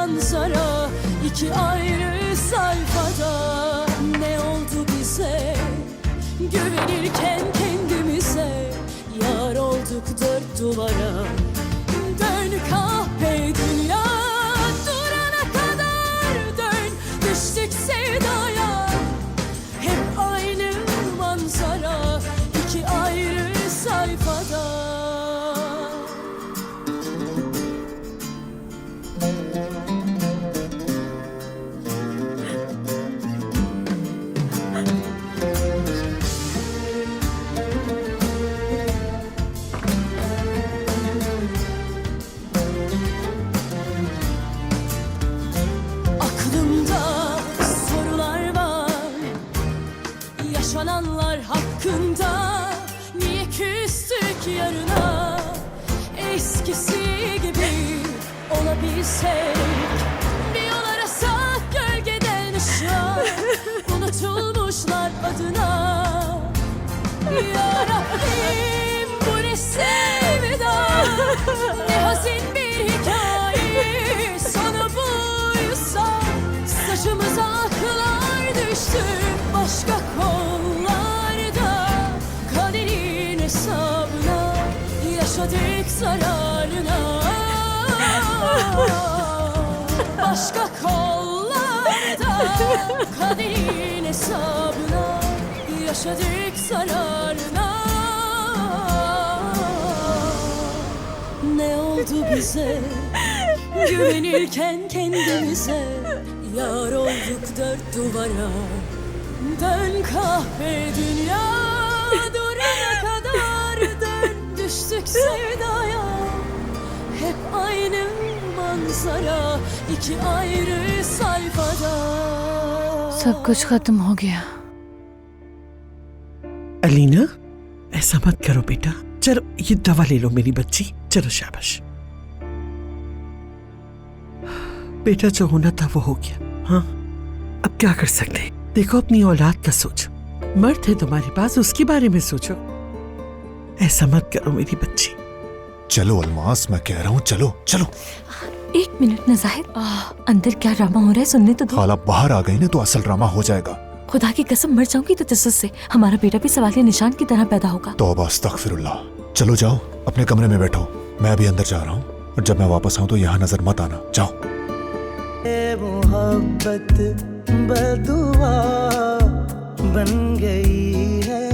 manzara, iki ayrı sayfada. Ne oldu bize güvenirken kendimize, yar olduk dört duvara. Dön kahpe dünya durana kadar, dön düştük sevdaya. Hep aynı manzara, iki ayrı sayfada. Yaşananlar hakkında niye küstük yarına? Eskisi gibi olabilsek, bir yol arasak gölgeden ışığa, unutulmuşlar adına. Ya Rabbim, bu ne sevda, ne hazin bir hikaye. Sonu buysa saçımıza aklar düştü başka kollarda. Kaderin hesabına yaşadık zararına. Başka kollarda kaderin hesabına yaşadık zararına. Ne oldu bize güvenirken kendimize, yar olduk dört duvara. Dön kahpe dünya durana kadar, dön düştük sevdaya. Hep aynı manzara, iki ayrı sayfada. सब कुछ खत्म हो गया। अलीना, ऐसा मत करो बेटा। चलो ये दवा ले लो मेरी बच्ची, चलो शाबाश। बेटा जो होना था वो हो गया। हाँ, अब क्या कर सकते हैं? देखो अपनी औलाद का सोचो, मर्द है तुम्हारे पास, उसके बारे में सोचो। ऐसा मत करो मेरी बच्ची। चलो अलमास, मैं कह रहा हूँ चलो चलो। एक मिनट ना जाहिर, अंदर क्या ड्रामा हो रहा है सुनने तो दो। खाला बाहर आ गई ना तो असल ड्रामा हो जाएगा। खुदा की कसम मर जाऊंगी तो तसस से हमारा बेटा भी सवालिया निशान की तरह पैदा होगा। तौबा अस्तगफिरुल्लाह। चलो जाओ अपने कमरे में बैठो, मैं अभी अंदर जा रहा हूँ, और जब मैं वापस आऊँ तो यहाँ नजर मत आना। जाओ। मोहब्बत बदुआ बन गई है